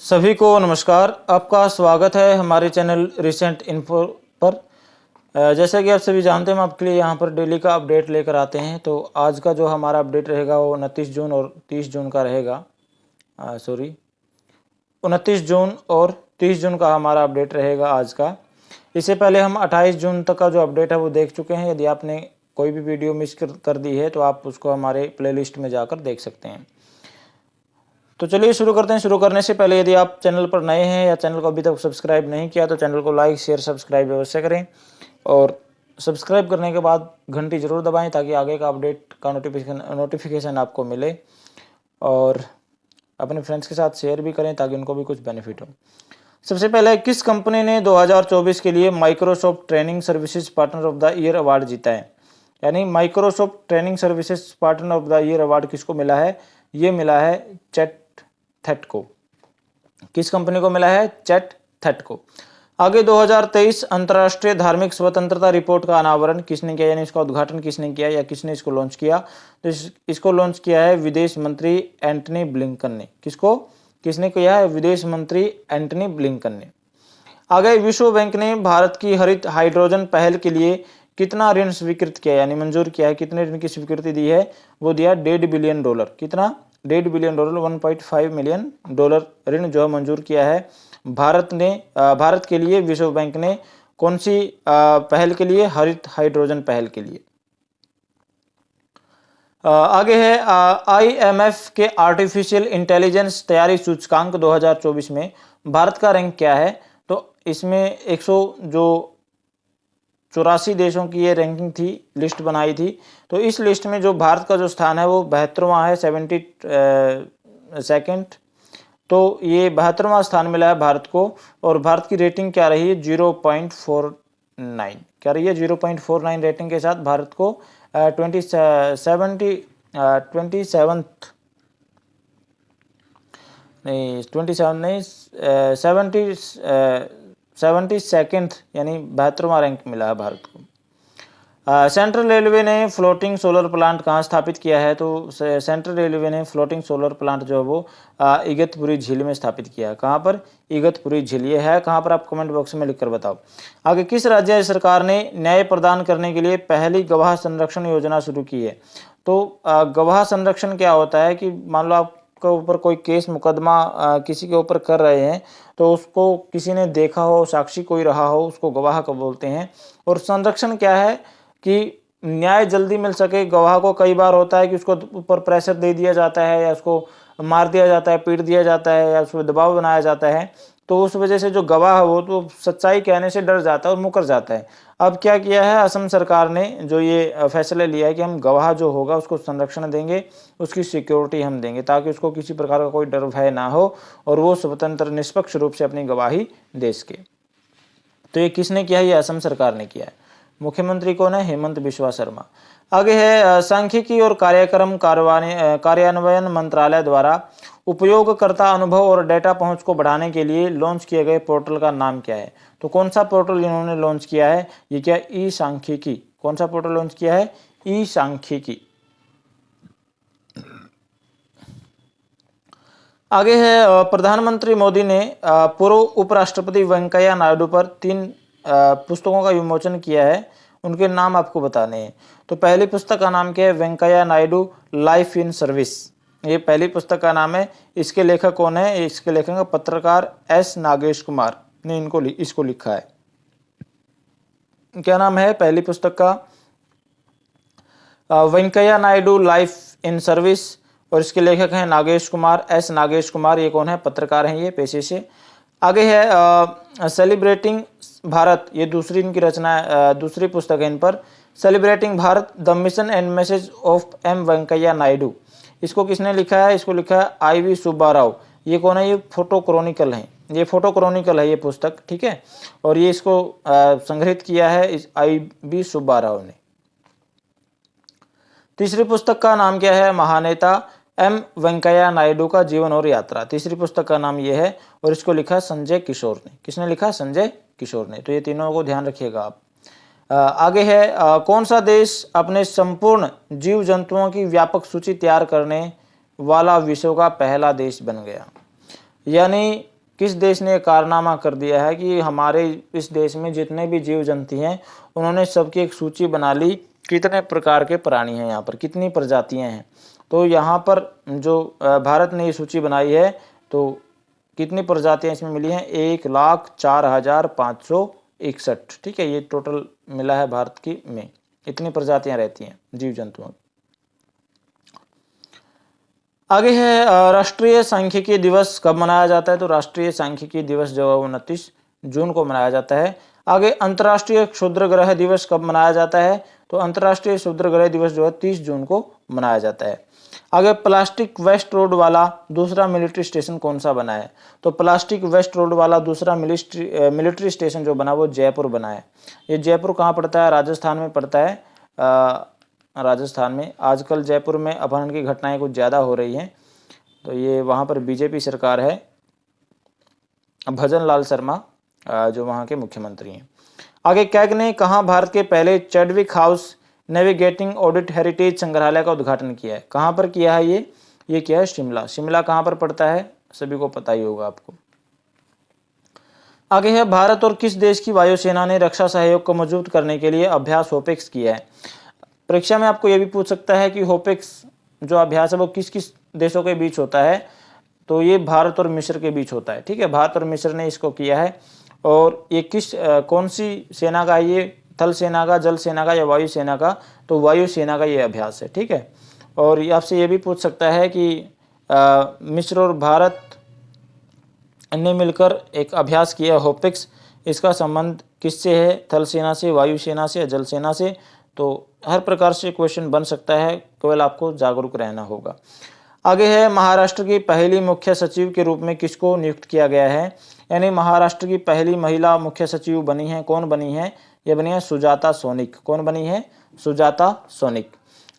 सभी को नमस्कार। आपका स्वागत है हमारे चैनल रिसेंट इन्फो पर। जैसा कि आप सभी जानते हैं, हम आपके लिए यहाँ पर डेली का अपडेट लेकर आते हैं। तो आज का जो हमारा अपडेट रहेगा वो 29 जून और 30 जून का रहेगा। 29 जून और 30 जून का हमारा अपडेट रहेगा आज का। इससे पहले हम 28 जून तक का जो अपडेट है वो देख चुके हैं। यदि आपने कोई भी वीडियो मिस कर दी है तो आप उसको हमारे प्लेलिस्ट में जाकर देख सकते हैं। तो चलिए शुरू करते हैं। शुरू करने से पहले यदि आप चैनल पर नए हैं या चैनल को अभी तक सब्सक्राइब नहीं किया तो चैनल को लाइक शेयर सब्सक्राइब अवश्य करें, और सब्सक्राइब करने के बाद घंटी जरूर दबाएं ताकि आगे का अपडेट का नोटिफिकेशन आपको मिले, और अपने फ्रेंड्स के साथ शेयर भी करें ताकि उनको भी कुछ बेनिफिट हो। सबसे पहले, किस कंपनी ने 2024 के लिए Microsoft training services partner of the year award जीता है? यानी Microsoft training services partner of the year award किसको मिला है? ये मिला है चैट थेट को। किस कंपनी को मिला है? चैट थेट को। आगे 2023 अंतर्राष्ट्रीय धार्मिक स्वतंत्रता रिपोर्ट का अनावरण किसने किया, यानी इसका उद्घाटन किसने किया या किसने इसको लॉन्च किया? तो इसको लॉन्च किया है विदेश मंत्री एंटनी ब्लिंकन ने। किसने किया है? विदेश मंत्री एंटनी ब्लिंकन ने। आगे, विश्व बैंक ने भारत की हरित हाइड्रोजन पहल के लिए कितना ऋण स्वीकृत किया, यानी मंजूर किया है? कितने ऋण की स्वीकृति दी है? वो दिया $1.5 बिलियन। कितना? $1.5 बिलियन, $1.5 मिलियन ऋण जो है मंजूर किया है भारत के लिए विश्व बैंक ने। कौन सी पहल के लिए? हरित हाइड्रोजन पहल के लिए। आगे है, IMF के आर्टिफिशियल इंटेलिजेंस तैयारी सूचकांक 2024 में भारत का रैंक क्या है? तो इसमें 184 देशों की ये रैंकिंग थी, लिस्ट बनाई थी। तो इस लिस्ट में जो भारत का जो स्थान है वो 72वां है, 72nd। तो ये 72वां स्थान मिला है भारत को, और भारत की रेटिंग क्या रही है? 0.49। क्या रही है? 0.49 रेटिंग के साथ भारत को 72nd यानी 72वां रैंक मिला है भारत को। सेंट्रल रेलवे ने फ्लोटिंग सोलर प्लांट कहाँ स्थापित किया है? तो सेंट्रल रेलवे ने फ्लोटिंग सोलर प्लांट जो है वो इगतपुरी झील में स्थापित किया है। कहाँ पर? इगतपुरी झील। ये है कहाँ पर? आप कमेंट बॉक्स में लिखकर बताओ। आगे, किस राज्य सरकार ने न्याय प्रदान करने के लिए पहली गवाह संरक्षण योजना शुरू की है? तो गवाह संरक्षण क्या होता है कि मान लो आपके ऊपर कोई केस मुकदमा किसी के ऊपर कर रहे हैं, तो उसको किसी ने देखा हो, साक्षी कोई रहा हो, उसको गवाह को बोलते हैं। और संरक्षण क्या है कि न्याय जल्दी मिल सके। गवाह को कई बार होता है कि उसको ऊपर प्रेशर दे दिया जाता है, या उसको मार दिया जाता है, पीट दिया जाता है, या उसको दबाव बनाया जाता है। तो उस वजह से जो गवाह है वो तो सच्चाई कहने से डर जाता है और मुकर जाता है। अब क्या किया है असम सरकार ने, जो ये फैसला लिया है कि हम गवाह जो होगा उसको संरक्षण देंगे, उसकी सिक्योरिटी हम देंगे ताकि उसको किसी प्रकार का कोई डर भय ना हो और वो स्वतंत्र निष्पक्ष रूप से अपनी गवाही दे सके। तो ये किसने किया है? ये असम सरकार ने किया है। मुख्यमंत्री कौन है? हेमंत बिस्वा शर्मा। आगे है, सांख्यिकी और कार्यक्रम कार्यान्वयन मंत्रालय द्वारा उपयोगकर्ता अनुभव और डेटा पहुंच को बढ़ाने के लिए लॉन्च किए गए पोर्टल का नाम क्या है? तो कौन सा पोर्टल इन्होंने लॉन्च किया है? ये क्या? ई सांख्यिकी। कौन सा पोर्टल लॉन्च किया है? ई सांख्यिकी। आगे है, प्रधानमंत्री मोदी ने पूर्व उपराष्ट्रपति वेंकैया नायडू पर 3 पुस्तकों का विमोचन किया है। उनके नाम आपको बताने हैं। तो पहली पुस्तक का नाम क्या है? Venkaiah Naidu life in service. ये पहली पुस्तक का नाम है। इसके लेखक कौन है? इसके लेखक है पत्रकार S नागेश कुमार ने इसको लिखा है। क्या नाम है पहली पुस्तक का? Venkaiah Naidu life in service, और इसके लेखक हैं नागेश कुमार, S नागेश कुमार। ये कौन है? पत्रकार हैं ये पेशे से। आगे है, सेलिब्रेटिंग भारत। ये दूसरी इनकी रचना है, दूसरी पुस्तक है इन पर। Celebrating Bharat the mission and message of M Venkaiah Naidu. इसको किसने लिखा है? इसको लिखा है IV सुब्बा राव। ये कौन है? ये फोटो क्रॉनिकल है। ये फोटो क्रॉनिकल है ये पुस्तक, ठीक है। और ये इसको संग्रहित किया है इस IV सुब्बा राव ने। तीसरी पुस्तक का नाम क्या है? महानेता M वेंकैया नायडू का जीवन और यात्रा। तीसरी पुस्तक का नाम ये है, और इसको लिखा संजय किशोर ने। किसने लिखा? संजय किशोर ने। तो ये तीनों को ध्यान रखिएगा आप। आगे है, कौन सा देश अपने संपूर्ण जीव जंतुओं की व्यापक सूची तैयार करने वाला विश्व का पहला देश बन गया? यानी किस देश ने कारनामा कर दिया है कि हमारे इस देश में जितने भी जीव जंतु हैं उन्होंने सबकी एक सूची बना ली, कितने प्रकार के प्राणी हैं यहाँ पर, कितनी प्रजातियाँ हैं। तो यहाँ पर जो भारत ने ये सूची बनाई है तो कितनी प्रजातियाँ इसमें मिली हैं, 1,04,561। ठीक है, ये टोटल मिला है भारत की में, इतनी प्रजातियाँ रहती हैं जीव जंतुओं। आगे है राष्ट्रीय सांख्यिकी दिवस कब मनाया जाता है, तो राष्ट्रीय सांख्यिकी दिवस जो है 29 जून को मनाया जाता है। आगे अंतर्राष्ट्रीय क्षुद्र ग्रह दिवस कब मनाया जाता है, तो अंतर्राष्ट्रीय क्षुद्र ग्रह दिवस जो है 30 जून को मनाया जाता है। आगे प्लास्टिक वेस्ट रोड वाला दूसरा मिलिट्री स्टेशन कौन सा बना है, तो प्लास्टिक वेस्ट रोड वाला दूसरा मिलिट्री स्टेशन जो बना वो जयपुर बना है। ये जयपुर कहाँ पड़ता है, राजस्थान में पड़ता है। राजस्थान में आजकल जयपुर में अपहरण की घटनाएं कुछ ज़्यादा हो रही हैं, तो ये वहाँ पर बीजेपी सरकार है, भजन लाल शर्मा जो वहाँ के मुख्यमंत्री हैं। आगे कैग ने कहाँ भारत के पहले Chadwick house navigating audit heritage संग्रहालय का उद्घाटन किया है, कहाँ पर किया है ये किया है शिमला। शिमला कहाँ पर पड़ता है, सभी को पता ही होगा आपको। आगे है भारत और किस देश की वायुसेना ने रक्षा सहयोग को मजबूत करने के लिए अभ्यास होपेक्स किया है। परीक्षा में आपको यह भी पूछ सकता है कि होपेक्स जो अभ्यास है वो किस किस देशों के बीच होता है, तो ये भारत और मिस्र के बीच होता है। ठीक है, भारत और मिस्र ने इसको किया है। और ये कौन सी सेना का, ये थल सेना का, जल सेना का या वायु सेना का, तो वायु सेना का ये अभ्यास है। ठीक है, और आपसे ये भी पूछ सकता है कि मिस्र और भारत ने मिलकर एक अभ्यास किया होपेक्स, इसका संबंध किससे है, थल सेना से, वायु सेना से या जल सेना से। तो हर प्रकार से क्वेश्चन बन सकता है, केवल आपको जागरूक रहना होगा। आगे है महाराष्ट्र की पहली मुख्य सचिव के रूप में किसको नियुक्त किया गया है, यानी महाराष्ट्र की पहली महिला मुख्य सचिव बनी है, कौन बनी है, ये बनी है सुजाता सोनिक। कौन बनी है, सुजाता सोनिक।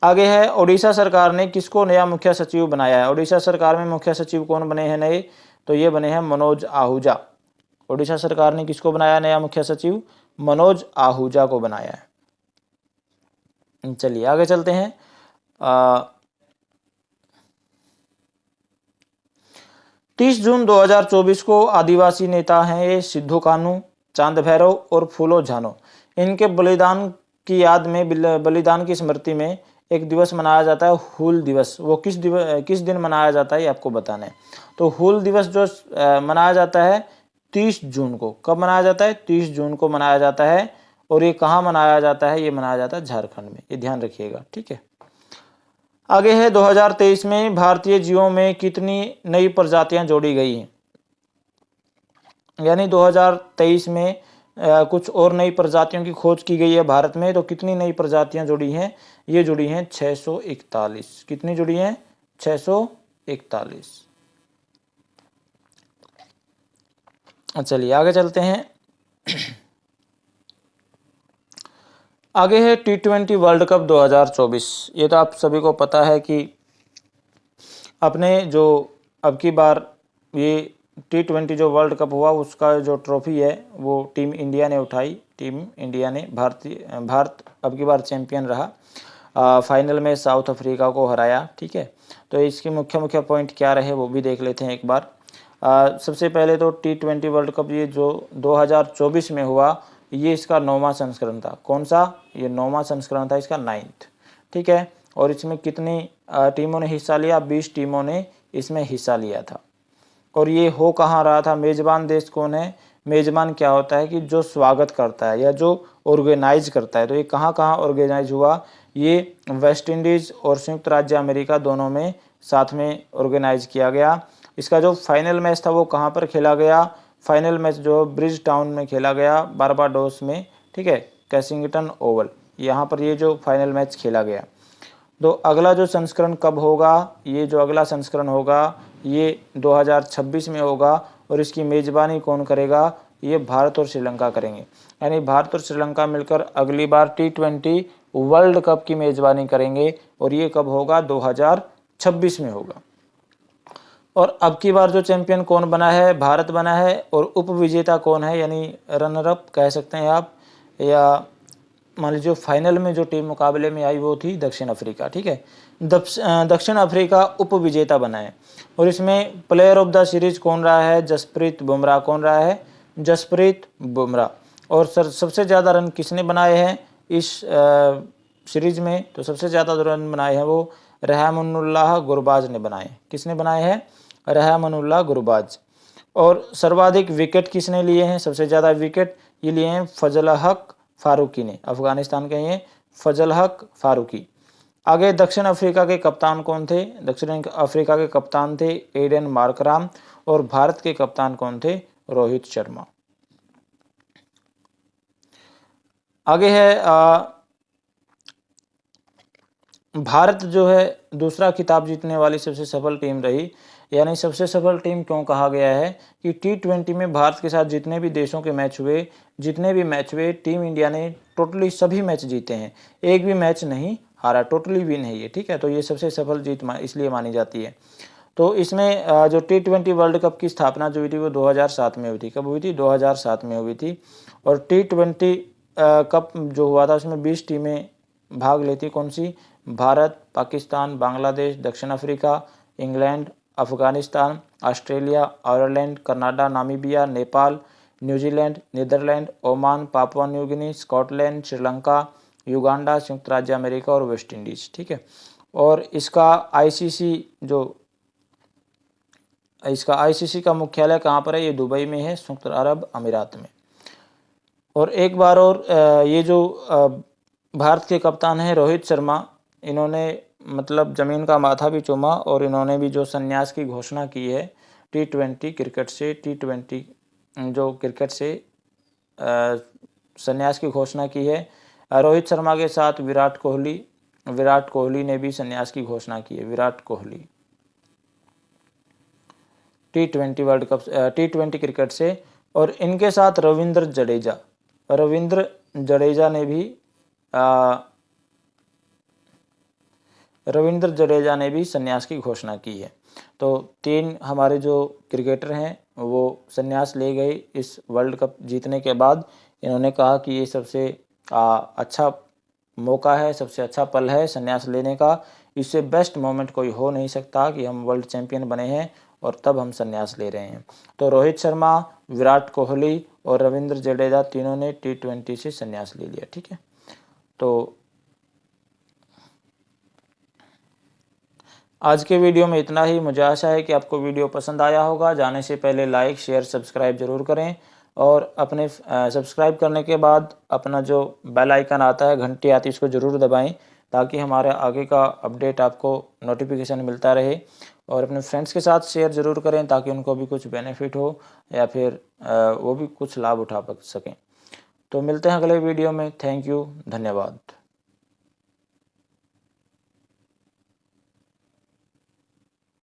आगे है ओडिशा सरकार ने किसको नया मुख्य सचिव बनाया है, ओडिशा सरकार में मुख्य सचिव कौन बने हैं नए, तो ये बने हैं मनोज आहूजा। ओडिशा सरकार ने किसको बनाया नया मुख्य सचिव, मनोज आहूजा को बनाया है। चलिए आगे चलते हैं। 30 जून 2024 को आदिवासी नेता हैं ये सिद्धू कान्हू, चांद भैरव और फूलो झानो, इनके बलिदान की याद में, बलिदान की स्मृति में एक दिवस मनाया जाता है, हूल दिवस। वो किस दिन मनाया जाता है ये आपको बताना है। तो हूल दिवस जो मनाया जाता है 30 जून को, कब मनाया जाता है, 30 जून को मनाया जाता है। और ये कहाँ मनाया जाता है, ये मनाया जाता है झारखंड में, ये ध्यान रखिएगा। ठीक है, आगे है 2023 में भारतीय जीवों में कितनी नई प्रजातियां जोड़ी गई हैं, यानी 2023 में कुछ और नई प्रजातियों की खोज की गई है भारत में। तो कितनी नई प्रजातियां जुड़ी हैं, ये जुड़ी हैं 641। कितनी जुड़ी हैं, 641। चलिए आगे चलते हैं। आगे है T20 वर्ल्ड कप 2024। ये तो आप सभी को पता है कि अपने जो अब की बार ये T20 जो वर्ल्ड कप हुआ उसका जो ट्रॉफी है वो टीम इंडिया ने उठाई। टीम इंडिया ने भारत अब की बार चैंपियन रहा, फाइनल में साउथ अफ्रीका को हराया। ठीक है, तो इसके मुख्य पॉइंट क्या रहे वो भी देख लेते हैं एक बार। सबसे पहले तो T20 वर्ल्ड कप ये जो 2024 में हुआ, ये इसका 9वां संस्करण था। कौन सा, ये 9वां संस्करण था, इसका 9th। ठीक है, और इसमें कितनी टीमों ने हिस्सा लिया, 20 टीमों ने इसमें हिस्सा लिया था। और ये हो कहाँ रहा था, मेज़बान देश कौन है, मेज़बान क्या होता है कि जो स्वागत करता है या जो ऑर्गेनाइज करता है। तो ये कहाँ ऑर्गेनाइज हुआ, ये वेस्ट इंडीज़ और संयुक्त राज्य अमेरिका दोनों में साथ में ऑर्गेनाइज किया गया। इसका जो फाइनल मैच था वो कहाँ पर खेला गया, फाइनल मैच जो ब्रिज टाउन में खेला गया, बारबाडोस में। ठीक है, कैसिंगटन ओवल, यहाँ पर ये जो फाइनल मैच खेला गया। तो अगला जो संस्करण कब होगा, ये जो अगला संस्करण होगा ये 2026 में होगा। और इसकी मेज़बानी कौन करेगा, ये भारत और श्रीलंका करेंगे। यानी भारत और श्रीलंका मिलकर अगली बार T20 वर्ल्ड कप की मेज़बानी करेंगे। और ये कब होगा, 2026 में होगा। और अब की बार जो चैंपियन कौन बना है, भारत बना है। और उप विजेता कौन है, यानी रनर अप कह सकते हैं आप, या मान लीजिए फाइनल में जो टीम मुकाबले में आई वो थी दक्षिण अफ्रीका, ठीक है। दक्षिण अफ्रीका उप विजेता बना है। और इसमें प्लेयर ऑफ द सीरीज कौन रहा है? जसप्रीत बुमराह। कौन रहा है? जसप्रीत बुमराह। और सबसे ज़्यादा रन किसने बनाए हैं इस सीरीज में? तो सबसे ज़्यादा जो रन बनाए हैं वो रहमानुल्लाह गुरबाज ने बनाए। किसने बनाए हैं? रहमानुल्लाह गुरबाज। और सर्वाधिक विकेट किसने लिए हैं? सबसे ज़्यादा विकेट ये लिए हैं फजल हक फारूकी ने, अफगानिस्तान के हैं फजल हक फारूकी। आगे दक्षिण अफ्रीका के कप्तान कौन थे? दक्षिण अफ्रीका के कप्तान थे एडन मार्कराम। और भारत के कप्तान कौन थे? रोहित शर्मा। आगे है भारत जो है दूसरा खिताब जीतने वाली सबसे सफल टीम रही। यानी सबसे सफल टीम क्यों कहा गया है कि T20 में भारत के साथ जितने भी देशों के मैच हुए, जितने भी मैच हुए, टीम इंडिया ने टोटली सभी मैच जीते हैं, एक भी मैच नहीं हारा, टोटली विन है ये, ठीक है। तो ये सबसे सफल जीत इसलिए मानी जाती है। तो इसमें जो T20 वर्ल्ड कप की स्थापना जो हुई थी वो 2007 में हुई थी। कब हुई थी? 2007 में हुई थी। और T20 कप जो हुआ था उसमें 20 टीमें भाग लेती। कौन सी? भारत, पाकिस्तान, बांग्लादेश, दक्षिण Africa, England, Afghanistan, Australia, Ireland, Canada, Namibia, Nepal, New Zealand, Netherland, Oman, Papua New Guinea, Scotland, Sri Lanka, Uganda, संयुक्त राज्य अमेरिका और वेस्ट इंडीज, ठीक है। और इसका आईसीसी का मुख्यालय कहाँ पर है? ये दुबई में है, संयुक्त अरब अमीरात में। और एक बार और ये जो भारत के कप्तान हैं रोहित शर्मा, इन्होंने मतलब ज़मीन का माथा भी चूमा और इन्होंने भी जो संन्यास की घोषणा की है T20 क्रिकेट से, T20 जो क्रिकेट से संन्यास की घोषणा की है। रोहित शर्मा के साथ विराट कोहली ने भी संन्यास की घोषणा की है। Virat Kohli T20 world cup T20 cricket से। और इनके साथ रविंद्र जडेजा ने भी संन्यास की घोषणा की है। तो 3 हमारे जो क्रिकेटर हैं वो संन्यास ले गए इस वर्ल्ड कप जीतने के बाद। इन्होंने कहा कि ये सबसे अच्छा मौका है, सबसे अच्छा पल है संन्यास लेने का। इससे बेस्ट मोमेंट कोई हो नहीं सकता कि हम वर्ल्ड चैंपियन बने हैं और तब हम संन्यास ले रहे हैं। तो रोहित शर्मा, विराट कोहली और रविंद्र जडेजा तीनों ने T20 से संन्यास ले लिया, ठीक है। तो आज के वीडियो में इतना ही। मुझे आशा है कि आपको वीडियो पसंद आया होगा। जाने से पहले लाइक, शेयर, सब्सक्राइब जरूर करें। और अपने सब्सक्राइब करने के बाद अपना जो बेल आइकन आता है, घंटी आती है, इसको ज़रूर दबाएं ताकि हमारे आगे का अपडेट आपको नोटिफिकेशन मिलता रहे। और अपने फ्रेंड्स के साथ शेयर ज़रूर करें ताकि उनको भी कुछ बेनिफिट हो या फिर वो भी कुछ लाभ उठा सकें। तो मिलते हैं अगले वीडियो में। थैंक यू, धन्यवाद।